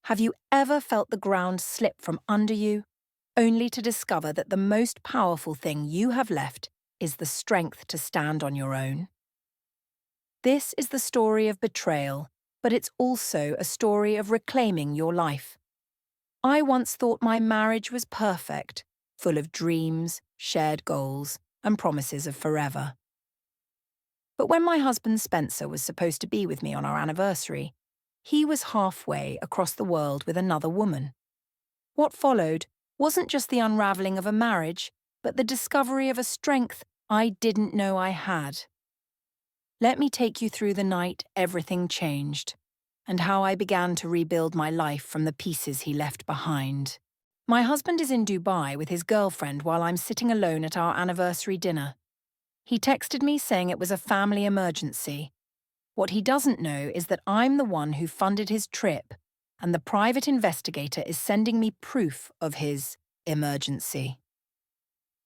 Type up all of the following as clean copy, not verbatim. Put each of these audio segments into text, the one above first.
Have you ever felt the ground slip from under you, only to discover that the most powerful thing you have left is the strength to stand on your own? This is the story of betrayal, but it's also a story of reclaiming your life. I once thought my marriage was perfect, full of dreams, shared goals, and promises of forever. But when my husband Spencer was supposed to be with me on our anniversary, he was halfway across the world with another woman. What followed wasn't just the unraveling of a marriage, but the discovery of a strength I didn't know I had. Let me take you through the night everything changed, and how I began to rebuild my life from the pieces he left behind. My husband is in Dubai with his girlfriend while I'm sitting alone at our anniversary dinner. He texted me saying it was a family emergency. What he doesn't know is that I'm the one who funded his trip, and the private investigator is sending me proof of his emergency.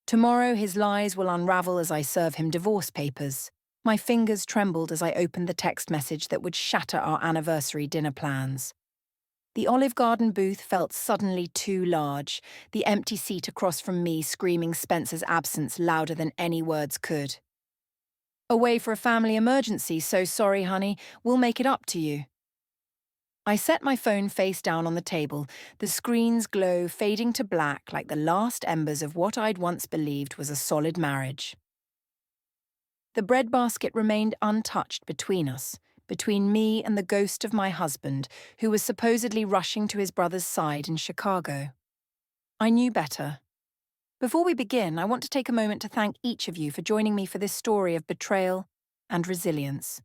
Tomorrow his lies will unravel as I serve him divorce papers. My fingers trembled as I opened the text message that would shatter our anniversary dinner plans. The Olive Garden booth felt suddenly too large, the empty seat across from me screaming Spencer's absence louder than any words could. "Away for a family emergency, so sorry, honey. We'll make it up to you." I set my phone face down on the table, the screen's glow fading to black like the last embers of what I'd once believed was a solid marriage. The breadbasket remained untouched between us, between me and the ghost of my husband, who was supposedly rushing to his brother's side in Chicago. I knew better. Before we begin, I want to take a moment to thank each of you for joining me for this story of betrayal and resilience.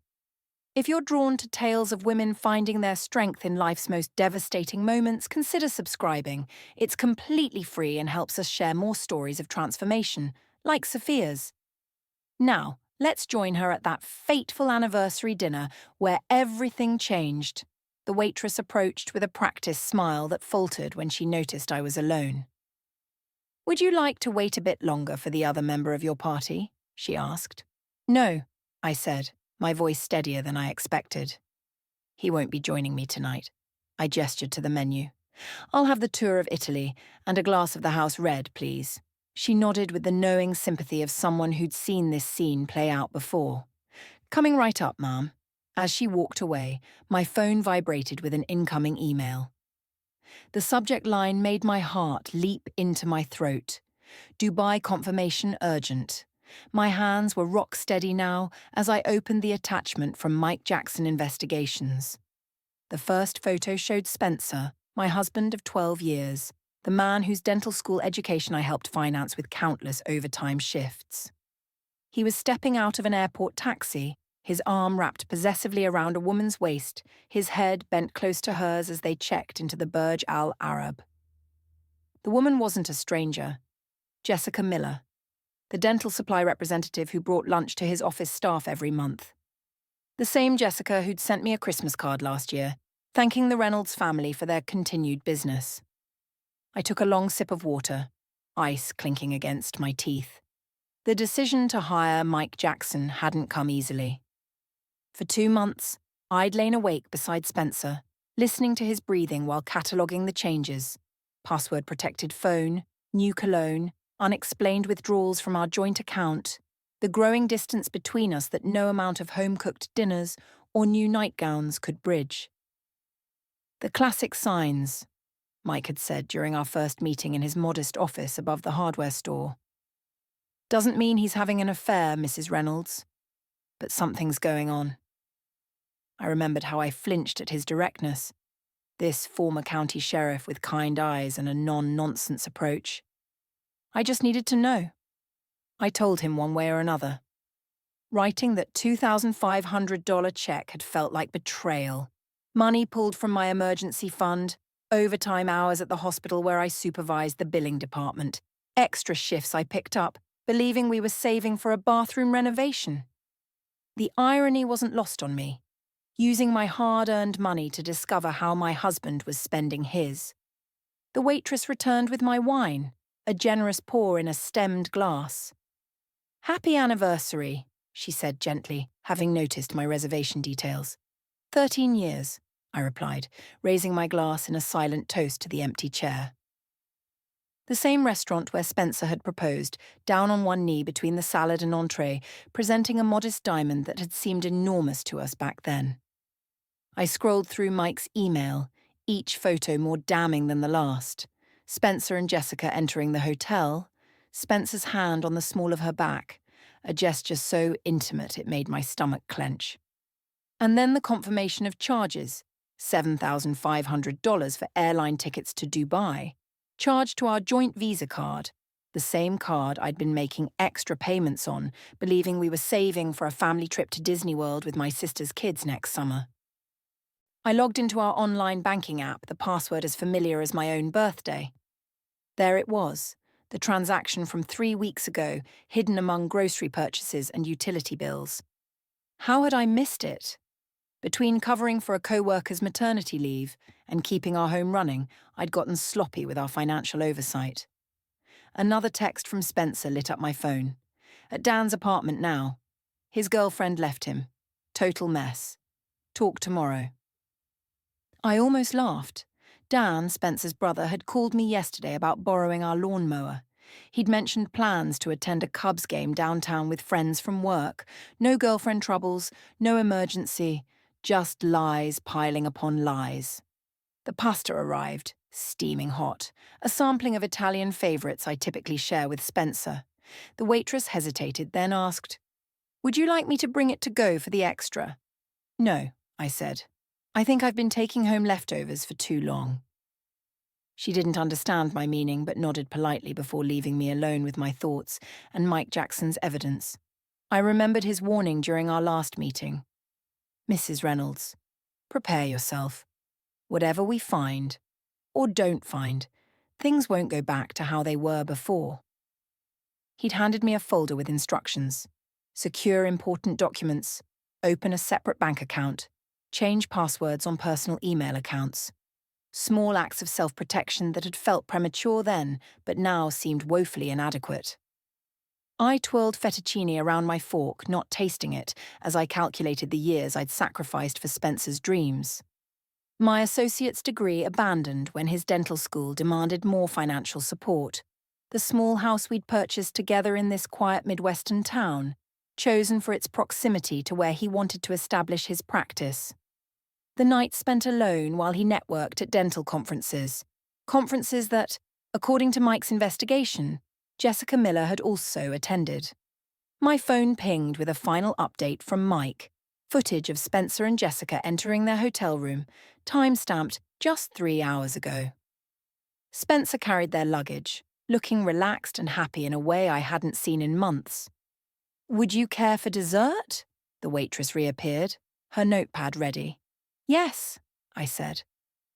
If you're drawn to tales of women finding their strength in life's most devastating moments, consider subscribing. It's completely free and helps us share more stories of transformation, like Sophia's. Now, let's join her at that fateful anniversary dinner where everything changed. The waitress approached with a practiced smile that faltered when she noticed I was alone. "Would you like to wait a bit longer for the other member of your party?" she asked. "No," I said, my voice steadier than I expected. "He won't be joining me tonight." I gestured to the menu. "I'll have the tour of Italy and a glass of the house red, please." She nodded with the knowing sympathy of someone who'd seen this scene play out before. "Coming right up, ma'am." As she walked away, my phone vibrated with an incoming email. The subject line made my heart leap into my throat. "Dubai confirmation urgent." My hands were rock steady now as I opened the attachment from Mike Jackson Investigations. The first photo showed Spencer, my husband of 12 years, the man whose dental school education I helped finance with countless overtime shifts. He was stepping out of an airport taxi, his arm wrapped possessively around a woman's waist, his head bent close to hers as they checked into the Burj Al Arab. The woman wasn't a stranger. Jessica Miller, the dental supply representative who brought lunch to his office staff every month. The same Jessica who'd sent me a Christmas card last year, thanking the Reynolds family for their continued business. I took a long sip of water, ice clinking against my teeth. The decision to hire Mike Jackson hadn't come easily. For 2 months, I'd lain awake beside Spencer, listening to his breathing while cataloguing the changes. Password-protected phone, new cologne, unexplained withdrawals from our joint account, the growing distance between us that no amount of home-cooked dinners or new nightgowns could bridge. "The classic signs," Mike had said during our first meeting in his modest office above the hardware store. "Doesn't mean he's having an affair, Mrs. Reynolds, but something's going on." I remembered how I flinched at his directness, this former county sheriff with kind eyes and a non-nonsense approach. I just needed to know. I told him one way or another. Writing that $2,500 check had felt like betrayal. Money pulled from my emergency fund, overtime hours at the hospital where I supervised the billing department, extra shifts I picked up, believing we were saving for a bathroom renovation. The irony wasn't lost on me. Using my hard-earned money to discover how my husband was spending his. The waitress returned with my wine, a generous pour in a stemmed glass. "Happy anniversary," she said gently, having noticed my reservation details. 13 years, I replied, raising my glass in a silent toast to the empty chair. The same restaurant where Spencer had proposed, down on one knee between the salad and entree, presenting a modest diamond that had seemed enormous to us back then. I scrolled through Mike's email, each photo more damning than the last. Spencer and Jessica entering the hotel, Spencer's hand on the small of her back, a gesture so intimate it made my stomach clench. And then the confirmation of charges, $7,500 for airline tickets to Dubai, charged to our joint Visa card, the same card I'd been making extra payments on, believing we were saving for a family trip to Disney World with my sister's kids next summer. I logged into our online banking app, the password as familiar as my own birthday. There it was, the transaction from 3 weeks ago, hidden among grocery purchases and utility bills. How had I missed it? Between covering for a co-worker's maternity leave and keeping our home running, I'd gotten sloppy with our financial oversight. Another text from Spencer lit up my phone. At Dan's apartment now. His girlfriend left him. Total mess. Talk tomorrow. I almost laughed. Dan, Spencer's brother, had called me yesterday about borrowing our lawnmower. He'd mentioned plans to attend a Cubs game downtown with friends from work. No girlfriend troubles, no emergency, just lies piling upon lies. The pasta arrived, steaming hot, a sampling of Italian favourites I typically share with Spencer. The waitress hesitated, then asked, "Would you like me to bring it to go for the extra?" "No," I said. "I think I've been taking home leftovers for too long." She didn't understand my meaning but nodded politely before leaving me alone with my thoughts and Mike Jackson's evidence. I remembered his warning during our last meeting. "Mrs. Reynolds, prepare yourself. Whatever we find, or don't find, things won't go back to how they were before." He'd handed me a folder with instructions. Secure important documents, open a separate bank account, change passwords on personal email accounts. Small acts of self-protection that had felt premature then, but now seemed woefully inadequate. I twirled fettuccine around my fork, not tasting it, as I calculated the years I'd sacrificed for Spencer's dreams. My associate's degree abandoned when his dental school demanded more financial support. The small house we'd purchased together in this quiet Midwestern town, chosen for its proximity to where he wanted to establish his practice. The night spent alone while he networked at dental conferences that, according to Mike's investigation, Jessica Miller had also attended. My phone pinged with a final update from Mike, footage of Spencer and Jessica entering their hotel room, time-stamped just 3 hours ago. Spencer carried their luggage, looking relaxed and happy in a way I hadn't seen in months. "Would you care for dessert?" The waitress reappeared, her notepad ready. "Yes," I said,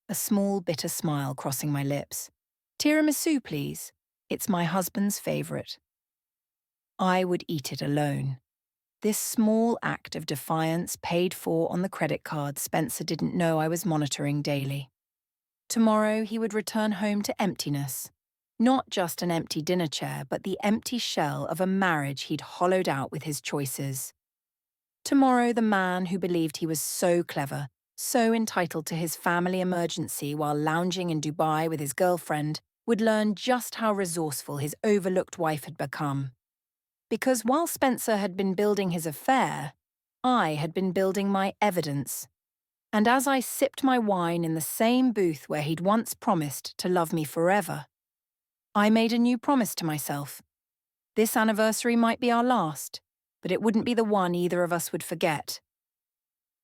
a small bitter smile crossing my lips. "Tiramisu, please. It's my husband's favourite." I would eat it alone. This small act of defiance paid for on the credit card Spencer didn't know I was monitoring daily. Tomorrow he would return home to emptiness. Not just an empty dinner chair, but the empty shell of a marriage he'd hollowed out with his choices. Tomorrow the man who believed he was so clever, so entitled to his family emergency while lounging in Dubai with his girlfriend, would learn just how resourceful his overlooked wife had become. Because while Spencer had been building his affair, I had been building my evidence. And as I sipped my wine in the same booth where he'd once promised to love me forever, I made a new promise to myself. This anniversary might be our last, but it wouldn't be the one either of us would forget.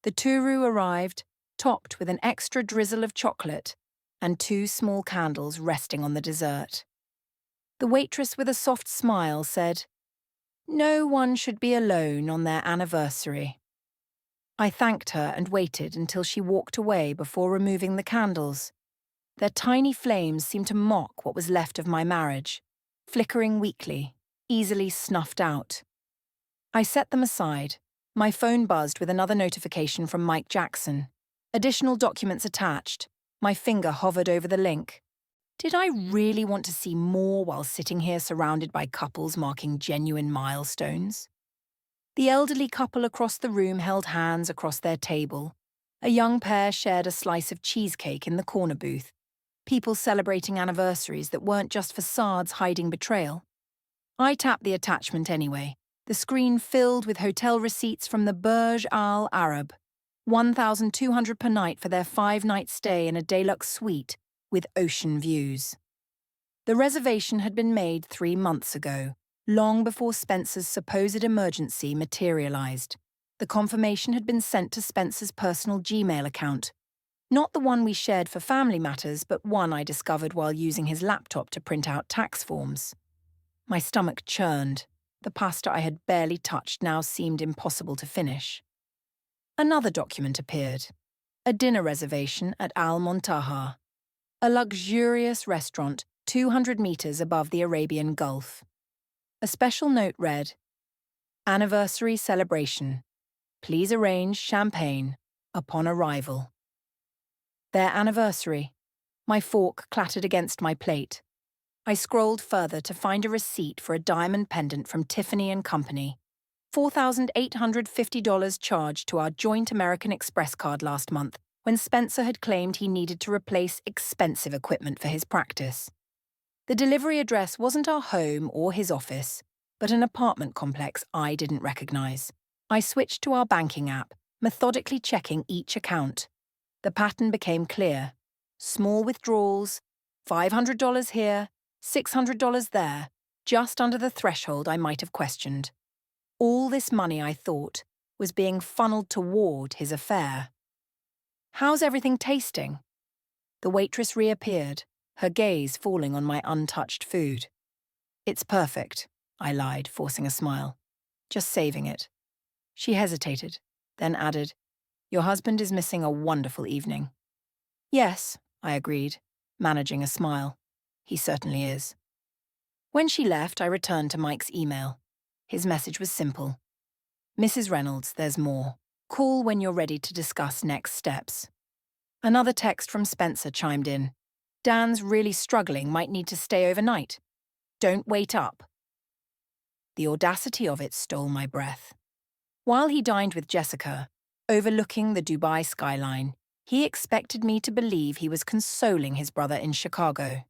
The turu arrived, topped with an extra drizzle of chocolate and 2 small candles resting on the dessert. The waitress with a soft smile said, "No one should be alone on their anniversary." I thanked her and waited until she walked away before removing the candles. Their tiny flames seemed to mock what was left of my marriage, flickering weakly, easily snuffed out. I set them aside. My phone buzzed with another notification from Mike Jackson. Additional documents attached. My finger hovered over the link. Did I really want to see more while sitting here surrounded by couples marking genuine milestones? The elderly couple across the room held hands across their table, A young pair shared a slice of cheesecake in the corner booth, people celebrating anniversaries that weren't just facades hiding betrayal. I tapped the attachment anyway, the screen filled with hotel receipts from the Burj Al Arab, $1,200 per night for their 5-night stay in a deluxe suite with ocean views. The reservation had been made 3 months ago, long before Spencer's supposed emergency materialized. The confirmation had been sent to Spencer's personal Gmail account. Not the one we shared for family matters, but one I discovered while using his laptop to print out tax forms. My stomach churned. The pasta I had barely touched now seemed impossible to finish. Another document appeared. A dinner reservation at Al Montaha, a luxurious restaurant 200 meters above the Arabian Gulf. A special note read, "Anniversary celebration. Please arrange champagne upon arrival." Their anniversary. My fork clattered against my plate. I scrolled further to find a receipt for a diamond pendant from Tiffany & Company. $4,850 charged to our joint American Express card last month when Spencer had claimed he needed to replace expensive equipment for his practice. The delivery address wasn't our home or his office, but an apartment complex I didn't recognize. I switched to our banking app, methodically checking each account. The pattern became clear. Small withdrawals, $500 here, $600 there, just under the threshold I might have questioned. All this money, I thought, was being funneled toward his affair. "How's everything tasting?" The waitress reappeared, her gaze falling on my untouched food. "It's perfect," I lied, forcing a smile. "Just saving it." She hesitated, then added, "Your husband is missing a wonderful evening." "Yes," I agreed, managing a smile. "He certainly is." When she left, I returned to Mike's email. His message was simple. "Mrs. Reynolds, there's more. Call when you're ready to discuss next steps." Another text from Spencer chimed in. "Dan's really struggling, might need to stay overnight. Don't wait up." The audacity of it stole my breath. While he dined with Jessica, overlooking the Dubai skyline, he expected me to believe he was consoling his brother in Chicago.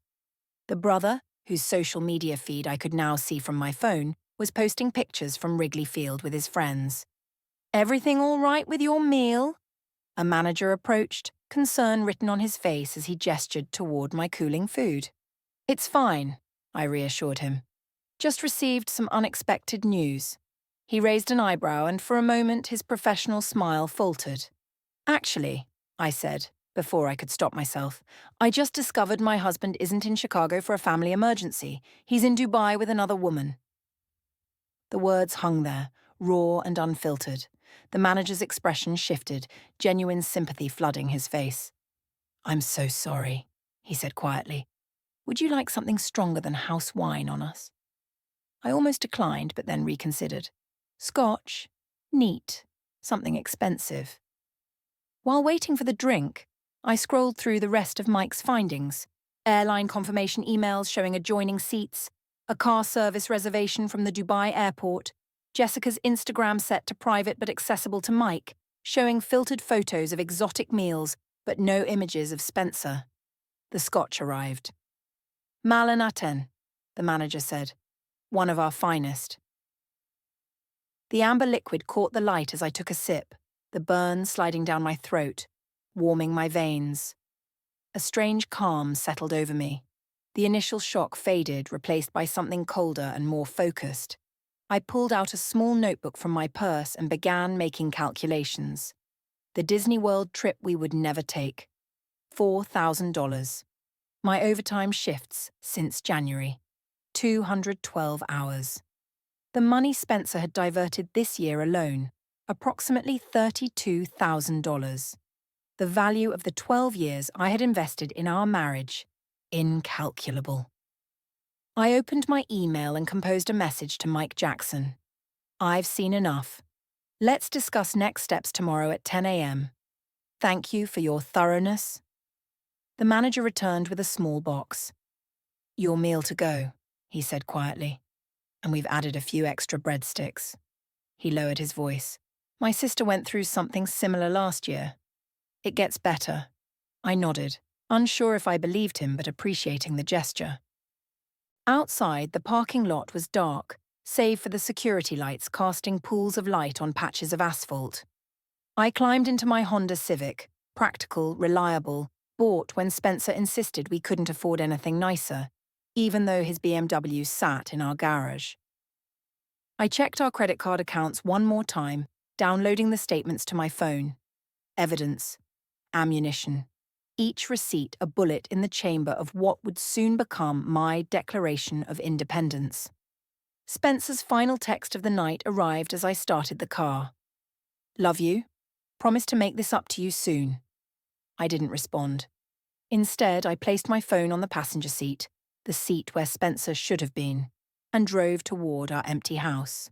The brother, whose social media feed I could now see from my phone, was posting pictures from Wrigley Field with his friends. "Everything all right with your meal?" A manager approached, concern written on his face as he gestured toward my cooling food. "It's fine," I reassured him. "Just received some unexpected news." He raised an eyebrow, and for a moment his professional smile faltered. "Actually," I said, before I could stop myself, "I just discovered my husband isn't in Chicago for a family emergency. He's in Dubai with another woman." The words hung there, raw and unfiltered. The manager's expression shifted, genuine sympathy flooding his face. "I'm so sorry," he said quietly. "Would you like something stronger than house wine on us?" I almost declined, but then reconsidered. "Scotch? Neat. Something expensive." While waiting for the drink, I scrolled through the rest of Mike's findings. Airline confirmation emails showing adjoining seats, a car service reservation from the Dubai airport, Jessica's Instagram set to private but accessible to Mike, showing filtered photos of exotic meals but no images of Spencer. The scotch arrived. "Malanaten," the manager said. "One of our finest." The amber liquid caught the light as I took a sip, the burn sliding down my throat, warming my veins. A strange calm settled over me. The initial shock faded, replaced by something colder and more focused. I pulled out a small notebook from my purse and began making calculations. The Disney World trip we would never take. $4,000. My overtime shifts since January. 212 hours. The money Spencer had diverted this year alone, approximately $32,000. The value of the 12 years I had invested in our marriage, incalculable. I opened my email and composed a message to Mike Jackson. "I've seen enough. Let's discuss next steps tomorrow at 10 a.m. Thank you for your thoroughness." The manager returned with a small box. "Your meal to go," he said quietly. "And we've added a few extra breadsticks." He lowered his voice. "My sister went through something similar last year." It gets better. I nodded, unsure if I believed him but appreciating the gesture. Outside, the parking lot was dark, save for the security lights casting pools of light on patches of asphalt. I climbed into my Honda Civic, practical, reliable, bought when Spencer insisted we couldn't afford anything nicer, even though his BMW sat in our garage. I checked our credit card accounts one more time, downloading the statements to my phone. Evidence. Ammunition. Each receipt a bullet in the chamber of what would soon become my Declaration of Independence. Spencer's final text of the night arrived as I started the car. Love you. Promise to make this up to you soon. I didn't respond. Instead, I placed my phone on the passenger seat, the seat where Spencer should have been, and drove toward our empty house.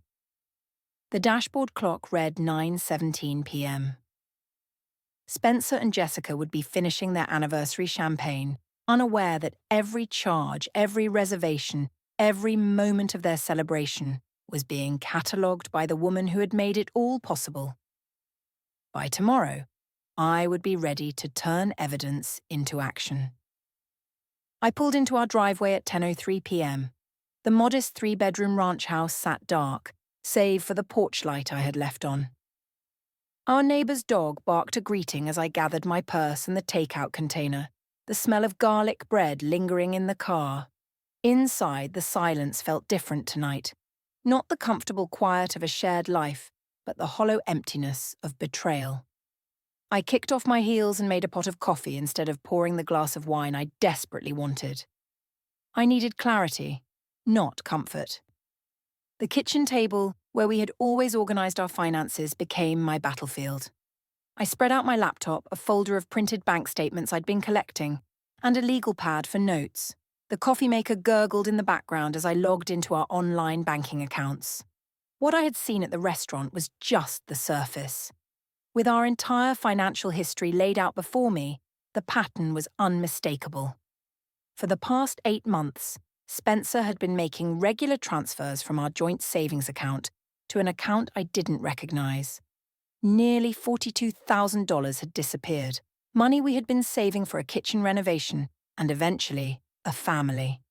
The dashboard clock read 9:17 p.m. Spencer and Jessica would be finishing their anniversary champagne, unaware that every charge, every reservation, every moment of their celebration was being catalogued by the woman who had made it all possible. By tomorrow, I would be ready to turn evidence into action. I pulled into our driveway at 10:03 p.m. The modest three-bedroom ranch house sat dark, save for the porch light I had left on. Our neighbour's dog barked a greeting as I gathered my purse and the takeout container, the smell of garlic bread lingering in the car. Inside, the silence felt different tonight. Not the comfortable quiet of a shared life, but the hollow emptiness of betrayal. I kicked off my heels and made a pot of coffee instead of pouring the glass of wine I desperately wanted. I needed clarity, not comfort. The kitchen table, where we had always organised our finances, became my battlefield. I spread out my laptop, a folder of printed bank statements I'd been collecting, and a legal pad for notes. The coffee maker gurgled in the background as I logged into our online banking accounts. What I had seen at the restaurant was just the surface. With our entire financial history laid out before me, the pattern was unmistakable. For the past 8 months, Spencer had been making regular transfers from our joint savings account to an account I didn't recognise. Nearly $42,000 had disappeared, money we had been saving for a kitchen renovation and eventually a family.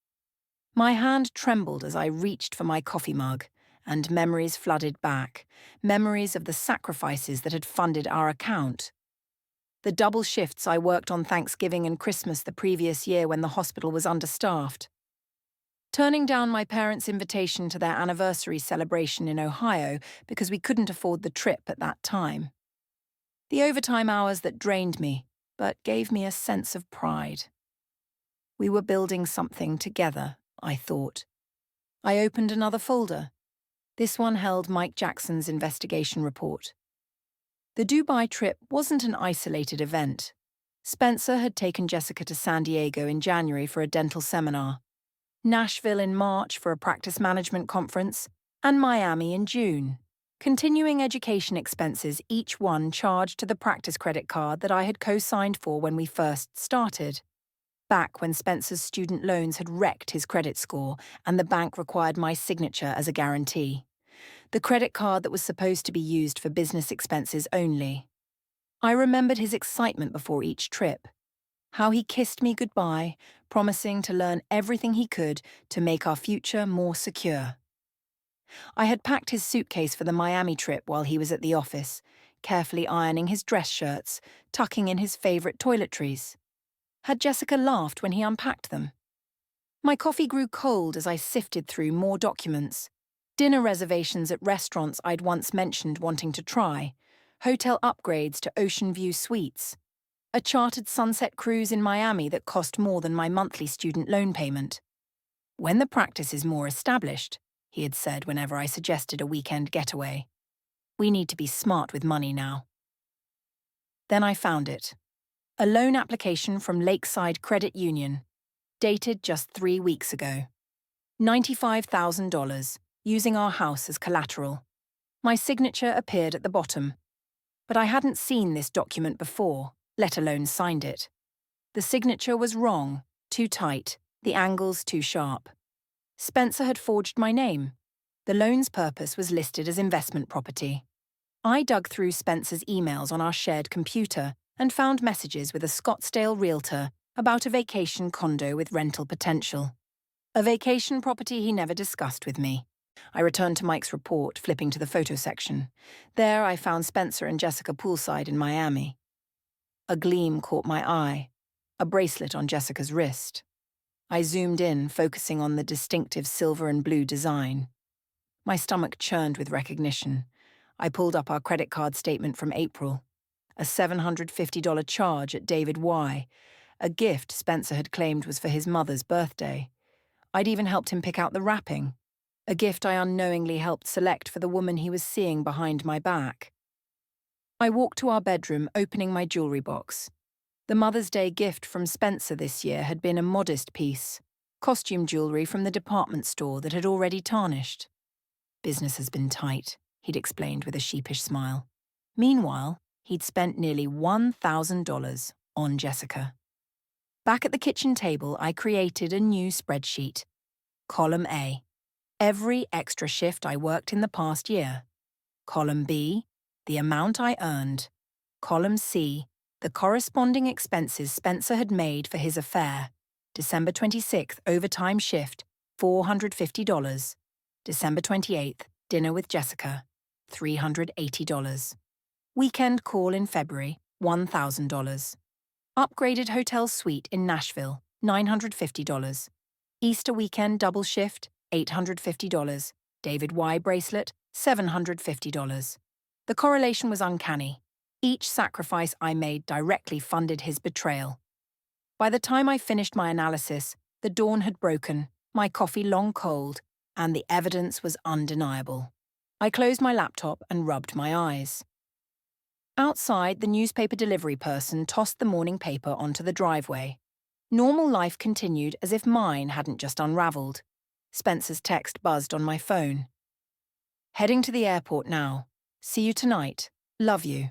My hand trembled as I reached for my coffee mug, and memories flooded back, memories of the sacrifices that had funded our account. The double shifts I worked on Thanksgiving and Christmas the previous year when the hospital was understaffed. Turning down my parents' invitation to their anniversary celebration in Ohio because we couldn't afford the trip at that time. The overtime hours that drained me, but gave me a sense of pride. We were building something together, I thought. I opened another folder. This one held Mike Jackson's investigation report. The Dubai trip wasn't an isolated event. Spencer had taken Jessica to San Diego in January for a dental seminar, Nashville in March for a practice management conference, and Miami in June. Continuing education expenses, each one charged to the practice credit card that I had co-signed for when we first started. Back when Spencer's student loans had wrecked his credit score and the bank required my signature as a guarantee. The credit card that was supposed to be used for business expenses only. I remembered his excitement before each trip. How he kissed me goodbye, promising to learn everything he could to make our future more secure. I had packed his suitcase for the Miami trip while he was at the office, carefully ironing his dress shirts, tucking in his favourite toiletries. Had Jessica laughed when he unpacked them? My coffee grew cold as I sifted through more documents. Dinner reservations at restaurants I'd once mentioned wanting to try, hotel upgrades to Ocean View suites, a chartered sunset cruise in Miami that cost more than my monthly student loan payment. When the practice is more established, he had said whenever I suggested a weekend getaway. We need to be smart with money now. Then I found it. A loan application from Lakeside Credit Union, dated just 3 weeks ago. $95,000, using our house as collateral. My signature appeared at the bottom. But I hadn't seen this document before, let alone signed it. The signature was wrong, too tight, the angles too sharp. Spencer had forged my name. The loan's purpose was listed as investment property. I dug through Spencer's emails on our shared computer and found messages with a Scottsdale realtor about a vacation condo with rental potential. A vacation property he never discussed with me. I returned to Mike's report, flipping to the photo section. There I found Spencer and Jessica poolside in Miami. A gleam caught my eye, a bracelet on Jessica's wrist. I zoomed in, focusing on the distinctive silver and blue design. My stomach churned with recognition. I pulled up our credit card statement from April. A $750 charge at David Y., a gift Spencer had claimed was for his mother's birthday. I'd even helped him pick out the wrapping, a gift I unknowingly helped select for the woman he was seeing behind my back. I walked to our bedroom, opening my jewelry box. The Mother's Day gift from Spencer this year had been a modest piece, costume jewelry from the department store that had already tarnished. Business has been tight, he'd explained with a sheepish smile. Meanwhile, he'd spent nearly $1,000 on Jessica. Back at the kitchen table, I created a new spreadsheet. Column A, every extra shift I worked in the past year. Column B, the amount I earned. Column C, the corresponding expenses Spencer had made for his affair. December 26th, overtime shift, $450. December 28th, dinner with Jessica, $380. Weekend call in February, $1,000. Upgraded hotel suite in Nashville, $950. Easter weekend double shift, $850. David Y. bracelet, $750. The correlation was uncanny. Each sacrifice I made directly funded his betrayal. By the time I finished my analysis, the dawn had broken, my coffee long cold, and the evidence was undeniable. I closed my laptop and rubbed my eyes. Outside, the newspaper delivery person tossed the morning paper onto the driveway. Normal life continued as if mine hadn't just unraveled. Spencer's text buzzed on my phone. Heading to the airport now. See you tonight. Love you.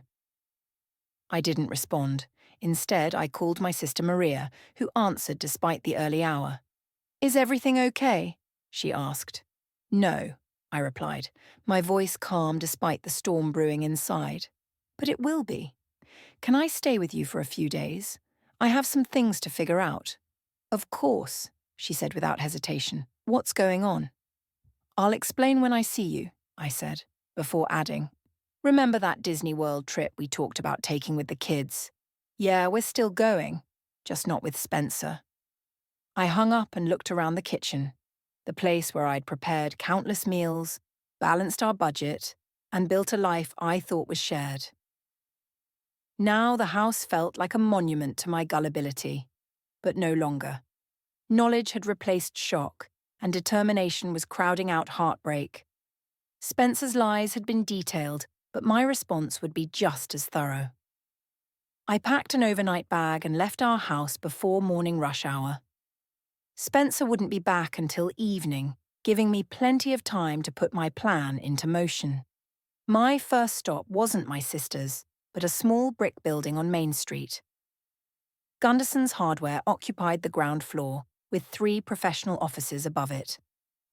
I didn't respond. Instead, I called my sister Maria, who answered despite the early hour. Is everything okay? She asked. No, I replied, my voice calm despite the storm brewing inside. But it will be. Can I stay with you for a few days? I have some things to figure out. Of course, she said without hesitation. What's going on? I'll explain when I see you, I said, before adding. Remember that Disney World trip we talked about taking with the kids? Yeah, we're still going, just not with Spencer. I hung up and looked around the kitchen, the place where I'd prepared countless meals, balanced our budget, and built a life I thought was shared. Now the house felt like a monument to my gullibility, but no longer. Knowledge had replaced shock, and determination was crowding out heartbreak. Spencer's lies had been detailed, but my response would be just as thorough. I packed an overnight bag and left our house before morning rush hour. Spencer wouldn't be back until evening, giving me plenty of time to put my plan into motion. My first stop wasn't my sister's, but a small brick building on Main Street. Gunderson's Hardware occupied the ground floor, with 3 professional offices above it.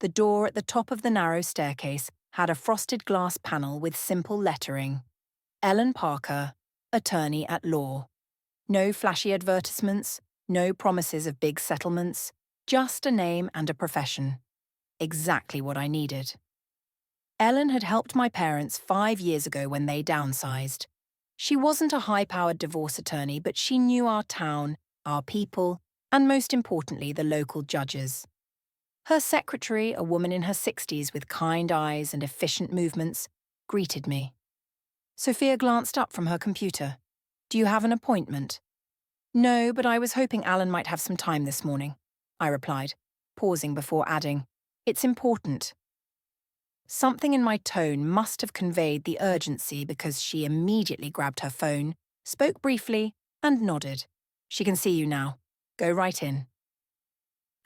The door at the top of the narrow staircase had a frosted glass panel with simple lettering. Ellen Parker, attorney at law. No flashy advertisements, no promises of big settlements, just a name and a profession. Exactly what I needed. Ellen had helped my parents 5 years ago when they downsized. She wasn't a high-powered divorce attorney, but she knew our town, our people, and most importantly, the local judges. Her secretary, a woman in her 60s with kind eyes and efficient movements, greeted me. Sophia glanced up from her computer. Do you have an appointment? No, but I was hoping Alan might have some time this morning, I replied, pausing before adding, it's important. Something in my tone must have conveyed the urgency because she immediately grabbed her phone, spoke briefly, and nodded. She can see you now. Go right in.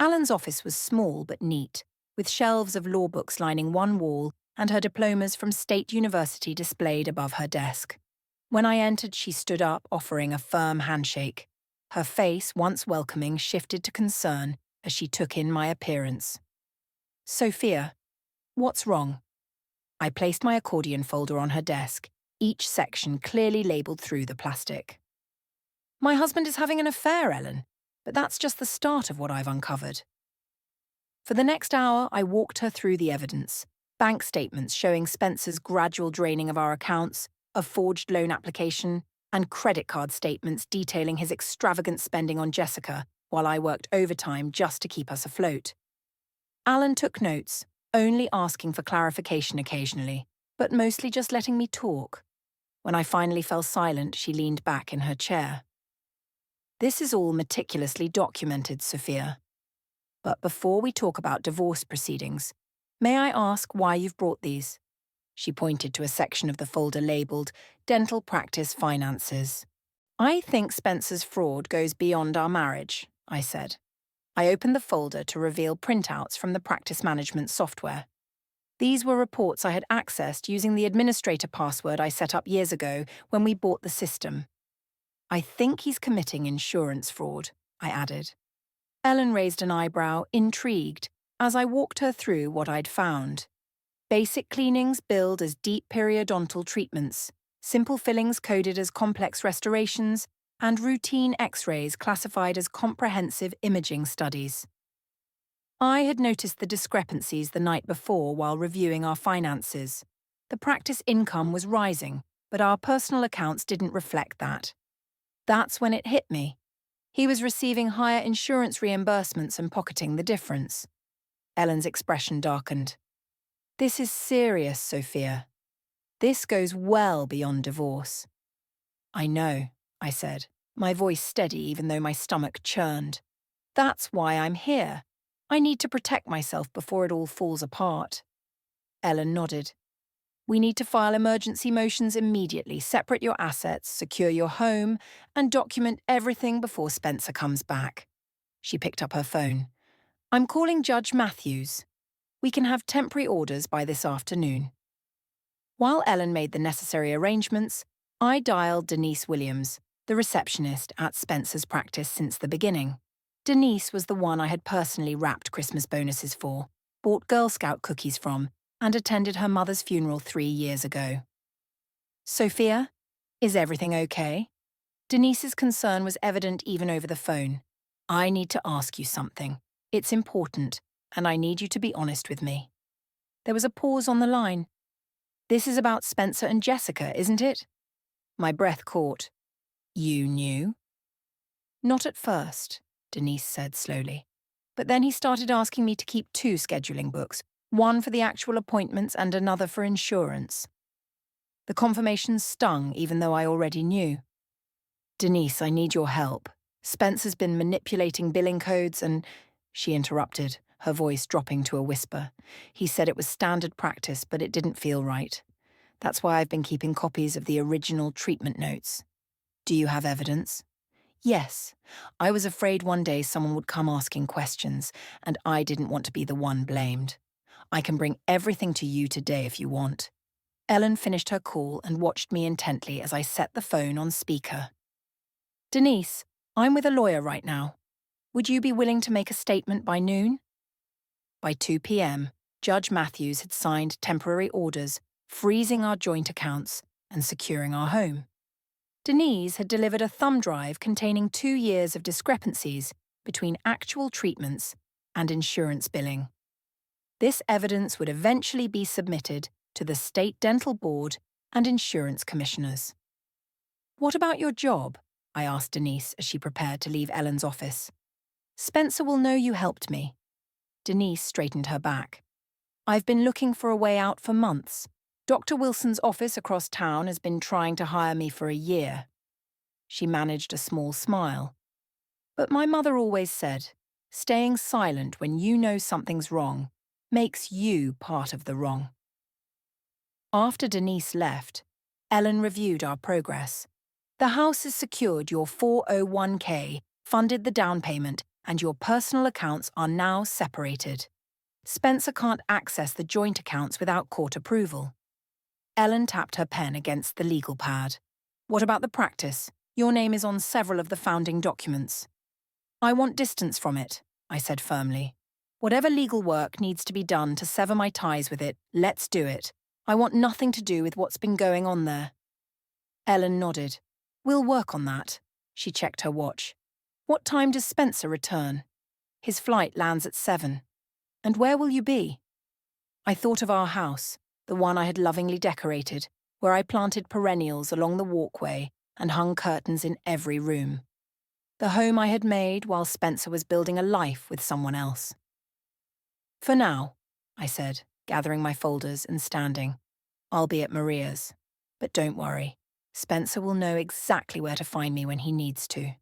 Alan's office was small but neat, with shelves of law books lining one wall and her diplomas from State University displayed above her desk. When I entered, she stood up, offering a firm handshake. Her face, once welcoming, shifted to concern as she took in my appearance. Sophia, what's wrong? I placed my accordion folder on her desk, each section clearly labelled through the plastic. My husband is having an affair, Ellen, but that's just the start of what I've uncovered. For the next hour, I walked her through the evidence. Bank statements showing Spencer's gradual draining of our accounts, a forged loan application, and credit card statements detailing his extravagant spending on Jessica while I worked overtime just to keep us afloat. Alan took notes, only asking for clarification occasionally, but mostly just letting me talk. When I finally fell silent, she leaned back in her chair. This is all meticulously documented, Sophia. But before we talk about divorce proceedings, may I ask why you've brought these? She pointed to a section of the folder labelled Dental Practice Finances. I think Spencer's fraud goes beyond our marriage, I said. I opened the folder to reveal printouts from the practice management software. These were reports I had accessed using the administrator password I set up years ago when we bought the system. I think he's committing insurance fraud, I added. Ellen raised an eyebrow, intrigued, as I walked her through what I'd found. Basic cleanings billed as deep periodontal treatments, simple fillings coded as complex restorations, and routine X-rays classified as comprehensive imaging studies. I had noticed the discrepancies the night before while reviewing our finances. The practice income was rising, but our personal accounts didn't reflect that. That's when it hit me. He was receiving higher insurance reimbursements and pocketing the difference. Ellen's expression darkened. This is serious, Sophia. This goes well beyond divorce. I know, I said, my voice steady even though my stomach churned. That's why I'm here. I need to protect myself before it all falls apart. Ellen nodded. We need to file emergency motions immediately, separate your assets, secure your home, and document everything before Spencer comes back. She picked up her phone. I'm calling Judge Matthews. We can have temporary orders by this afternoon. While Ellen made the necessary arrangements, I dialed Denise Williams, the receptionist at Spencer's practice since the beginning. Denise was the one I had personally wrapped Christmas bonuses for, bought Girl Scout cookies from, and attended her mother's funeral 3 years ago. Sophia, is everything okay? Denise's concern was evident even over the phone. I need to ask you something. It's important, and I need you to be honest with me. There was a pause on the line. This is about Spencer and Jessica, isn't it? My breath caught. You knew? Not at first, Denise said slowly. But then he started asking me to keep 2 scheduling books, one for the actual appointments and another for insurance. The confirmations stung even though I already knew. Denise, I need your help. Spencer's been manipulating billing codes and... She interrupted, her voice dropping to a whisper. He said it was standard practice, but it didn't feel right. That's why I've been keeping copies of the original treatment notes. Do you have evidence? Yes. I was afraid one day someone would come asking questions, and I didn't want to be the one blamed. I can bring everything to you today if you want. Ellen finished her call and watched me intently as I set the phone on speaker. Denise, I'm with a lawyer right now. Would you be willing to make a statement by noon? By 2 p.m., Judge Matthews had signed temporary orders, freezing our joint accounts and securing our home. Denise had delivered a thumb drive containing 2 years of discrepancies between actual treatments and insurance billing. This evidence would eventually be submitted to the State Dental Board and insurance commissioners. What about your job? I asked Denise as she prepared to leave Ellen's office. Spencer will know you helped me. Denise straightened her back. I've been looking for a way out for months. Dr. Wilson's office across town has been trying to hire me for a year. She managed a small smile. But my mother always said, staying silent when you know something's wrong makes you part of the wrong. After Denise left, Ellen reviewed our progress. The house has secured your 401k, funded the down payment, and your personal accounts are now separated. Spencer can't access the joint accounts without court approval. Ellen tapped her pen against the legal pad. What about the practice? Your name is on several of the founding documents. I want distance from it, I said firmly. Whatever legal work needs to be done to sever my ties with it, let's do it. I want nothing to do with what's been going on there. Ellen nodded. We'll work on that. She checked her watch. What time does Spencer return? His flight lands at 7. And where will you be? I thought of our house, the one I had lovingly decorated, where I planted perennials along the walkway and hung curtains in every room. The home I had made while Spencer was building a life with someone else. For now, I said, gathering my folders and standing. I'll be at Maria's. But don't worry, Spencer will know exactly where to find me when he needs to.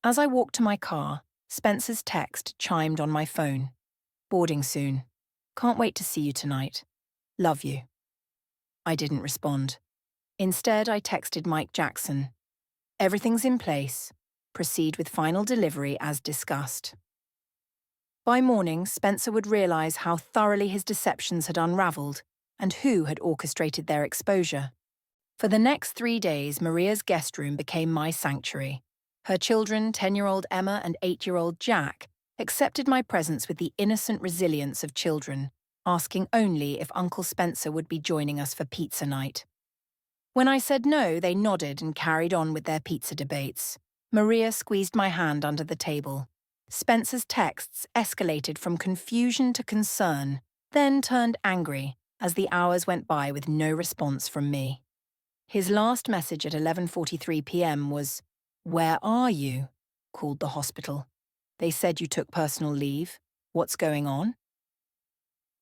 As I walked to my car, Spencer's text chimed on my phone. Boarding soon. Can't wait to see you tonight. Love you. I didn't respond. Instead, I texted Mike Jackson. Everything's in place. Proceed with final delivery as discussed. By morning, Spencer would realise how thoroughly his deceptions had unravelled and who had orchestrated their exposure. For the next 3 days, Maria's guest room became my sanctuary. Her children, 10-year-old Emma and 8-year-old Jack, accepted my presence with the innocent resilience of children, asking only if Uncle Spencer would be joining us for pizza night. When I said no, they nodded and carried on with their pizza debates. Maria squeezed my hand under the table. Spencer's texts escalated from confusion to concern, then turned angry as the hours went by with no response from me. His last message at 11:43 p.m. was, "Where are you?" Called the hospital. They said you took personal leave. What's going on?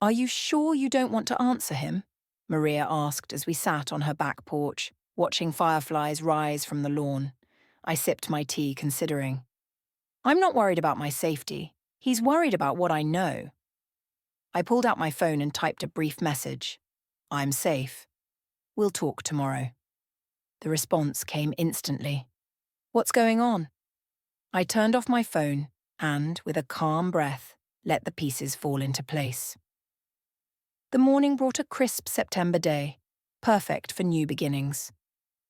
Are you sure you don't want to answer him? Maria asked as we sat on her back porch, watching fireflies rise from the lawn. I sipped my tea, considering. I'm not worried about my safety. He's worried about what I know. I pulled out my phone and typed a brief message. I'm safe. We'll talk tomorrow. The response came instantly. What's going on? I turned off my phone and, with a calm breath, let the pieces fall into place. The morning brought a crisp September day, perfect for new beginnings.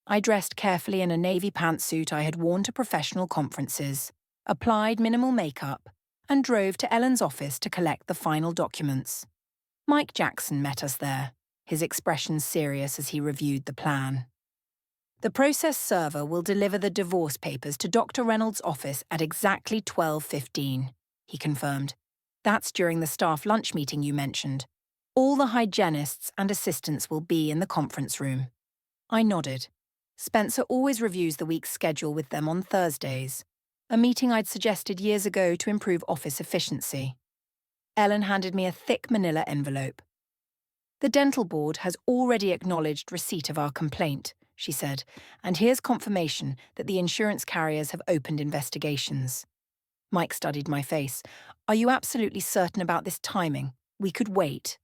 I dressed carefully in a navy pantsuit I had worn to professional conferences, applied minimal makeup, and drove to Ellen's office to collect the final documents. Mike Jackson met us there, his expression serious as he reviewed the plan. The process server will deliver the divorce papers to Dr. Reynolds' office at exactly 12:15, he confirmed. That's during the staff lunch meeting you mentioned. All the hygienists and assistants will be in the conference room. I nodded. Spencer always reviews the week's schedule with them on Thursdays, a meeting I'd suggested years ago to improve office efficiency. Ellen handed me a thick manila envelope. The dental board has already acknowledged receipt of our complaint, she said, and here's confirmation that the insurance carriers have opened investigations. Mike studied my face. Are you absolutely certain about this timing? We could wait.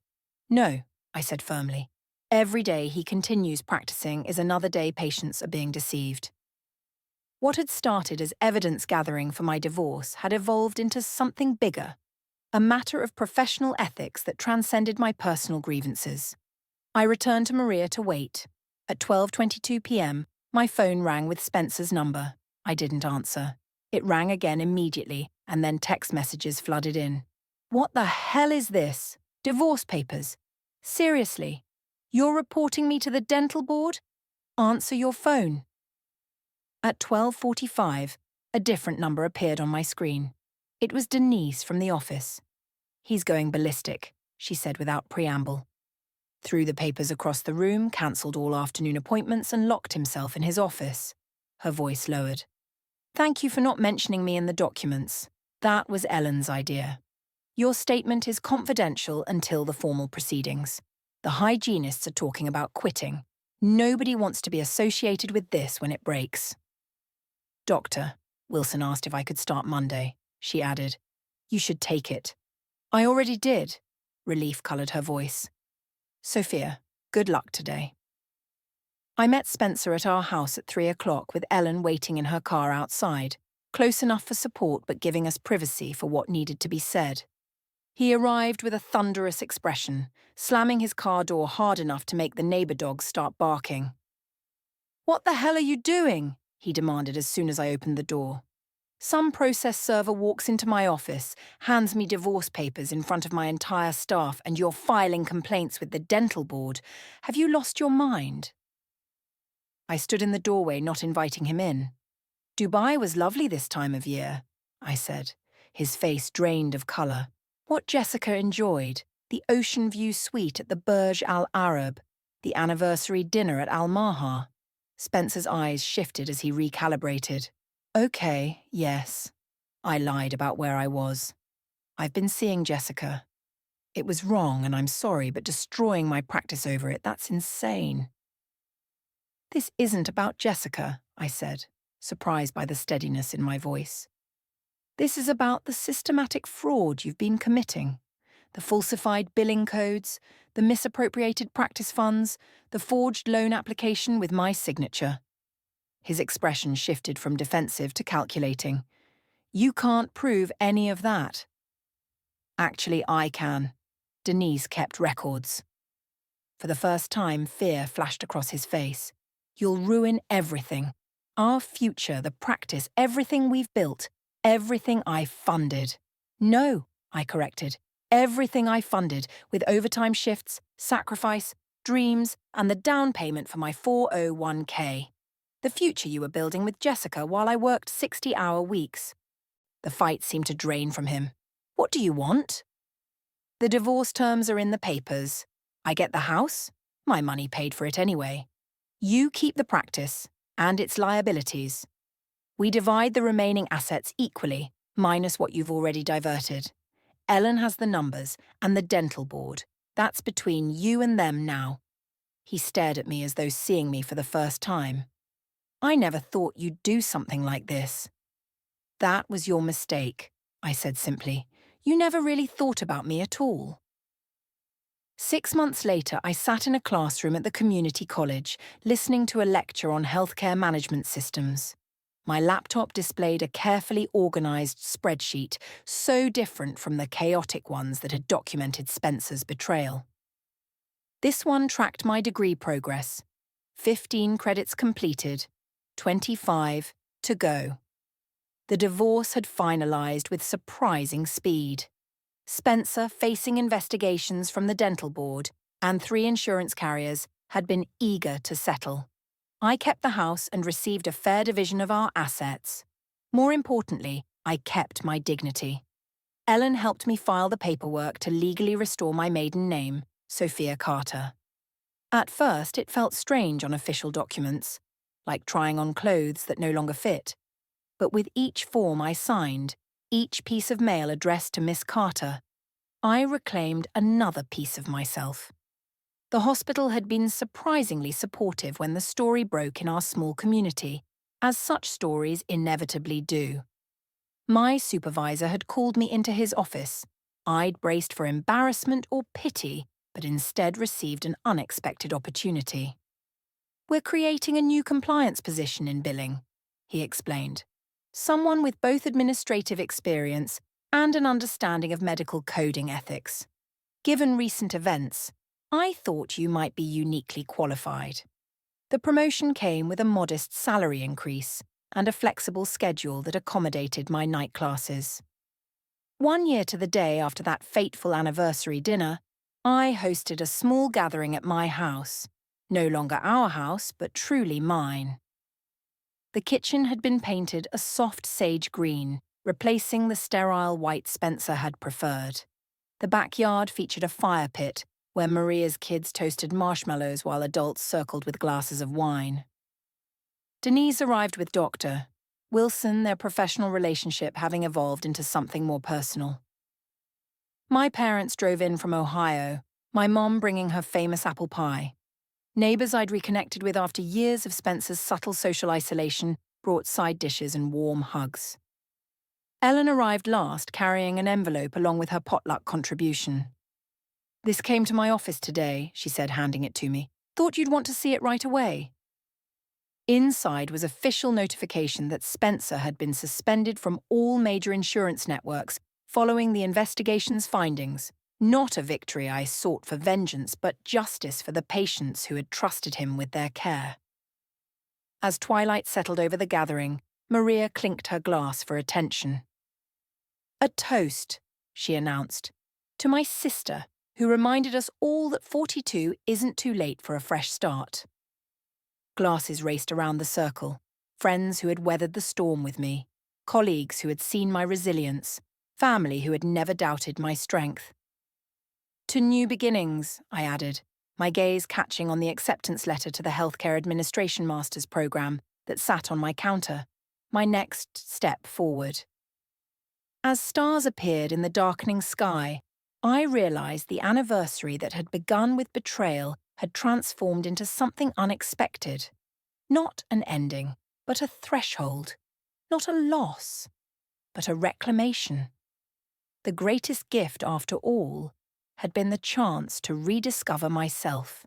No, I said firmly. Every day he continues practicing is another day patients are being deceived. What had started as evidence gathering for my divorce had evolved into something bigger, a matter of professional ethics that transcended my personal grievances. I returned to Maria to wait. At 12:22 p.m., my phone rang with Spencer's number. I didn't answer. It rang again immediately, and then text messages flooded in. What the hell is this? Divorce papers? Seriously? You're reporting me to the dental board? Answer your phone. At 12:45, a different number appeared on my screen. It was Denise from the office. He's going ballistic, she said without preamble. Threw the papers across the room, cancelled all afternoon appointments, and locked himself in his office. Her voice lowered. Thank you for not mentioning me in the documents. That was Ellen's idea. Your statement is confidential until the formal proceedings. The hygienists are talking about quitting. Nobody wants to be associated with this when it breaks. Doctor, Wilson asked if I could start Monday. She added, You should take it. I already did. Relief coloured her voice. Sophia, good luck today. I met Spencer at our house at 3 o'clock with Ellen waiting in her car outside, close enough for support but giving us privacy for what needed to be said. He arrived with a thunderous expression, slamming his car door hard enough to make the neighbour dogs start barking. What the hell are you doing? He demanded as soon as I opened the door. Some process server walks into my office, hands me divorce papers in front of my entire staff, and you're filing complaints with the dental board. Have you lost your mind? I stood in the doorway, not inviting him in. Dubai was lovely this time of year, I said, his face drained of colour. What Jessica enjoyed, the ocean view suite at the Burj Al Arab, the anniversary dinner at Al Maha. Spencer's eyes shifted as he recalibrated. Okay, yes. I lied about where I was. I've been seeing Jessica. It was wrong and I'm sorry, but destroying my practice over it, that's insane. This isn't about Jessica, I said, surprised by the steadiness in my voice. This is about the systematic fraud you've been committing. The falsified billing codes, the misappropriated practice funds, the forged loan application with my signature. His expression shifted from defensive to calculating. You can't prove any of that. Actually, I can. Denise kept records. For the first time, fear flashed across his face. You'll ruin everything. Our future, the practice, everything we've built, everything I funded. No, I corrected. Everything I funded, with overtime shifts, sacrifice, dreams, and the down payment for my 401k. The future you were building with Jessica while I worked 60-hour weeks. The fight seemed to drain from him. What do you want? The divorce terms are in the papers. I get the house. My money paid for it anyway. You keep the practice and its liabilities. We divide the remaining assets equally, minus what you've already diverted. Ellen has the numbers and the dental board. That's between you and them now. He stared at me as though seeing me for the first time. I never thought you'd do something like this. That was your mistake, I said simply. You never really thought about me at all. 6 months later, I sat in a classroom at the community college, listening to a lecture on healthcare management systems. My laptop displayed a carefully organised spreadsheet, so different from the chaotic ones that had documented Spencer's betrayal. This one tracked my degree progress. 15 credits completed, 25 to go. The divorce had finalised with surprising speed. Spencer, facing investigations from the dental board, and 3 insurance carriers, had been eager to settle. I kept the house and received a fair division of our assets. More importantly, I kept my dignity. Ellen helped me file the paperwork to legally restore my maiden name, Sophia Carter. At first, it felt strange on official documents, like trying on clothes that no longer fit. But with each form I signed, each piece of mail addressed to Miss Carter, I reclaimed another piece of myself. The hospital had been surprisingly supportive when the story broke in our small community, as such stories inevitably do. My supervisor had called me into his office. I'd braced for embarrassment or pity, but instead received an unexpected opportunity. We're creating a new compliance position in billing, he explained. Someone with both administrative experience and an understanding of medical coding ethics. Given recent events, I thought you might be uniquely qualified. The promotion came with a modest salary increase and a flexible schedule that accommodated my night classes. 1 year to the day after that fateful anniversary dinner, I hosted a small gathering at my house. No longer our house, but truly mine. The kitchen had been painted a soft sage green, replacing the sterile white Spencer had preferred. The backyard featured a fire pit where Maria's kids toasted marshmallows while adults circled with glasses of wine. Denise arrived with Dr. Wilson, their professional relationship having evolved into something more personal. My parents drove in from Ohio, my mom bringing her famous apple pie. Neighbours I'd reconnected with after years of Spencer's subtle social isolation brought side dishes and warm hugs. Ellen arrived last, carrying an envelope along with her potluck contribution. This came to my office today, she said, handing it to me. Thought you'd want to see it right away. Inside was official notification that Spencer had been suspended from all major insurance networks following the investigation's findings. Not a victory I sought for vengeance, but justice for the patients who had trusted him with their care. As twilight settled over the gathering, Maria clinked her glass for attention. A toast, she announced, to my sister, who reminded us all that 42 isn't too late for a fresh start. Glasses raced around the circle. Friends who had weathered the storm with me, colleagues who had seen my resilience, family who had never doubted my strength. To new beginnings, I added, my gaze catching on the acceptance letter to the Healthcare Administration Master's Programme that sat on my counter, my next step forward. As stars appeared in the darkening sky, I realised the anniversary that had begun with betrayal had transformed into something unexpected. Not an ending, but a threshold. Not a loss, but a reclamation. The greatest gift, after all, had been the chance to rediscover myself.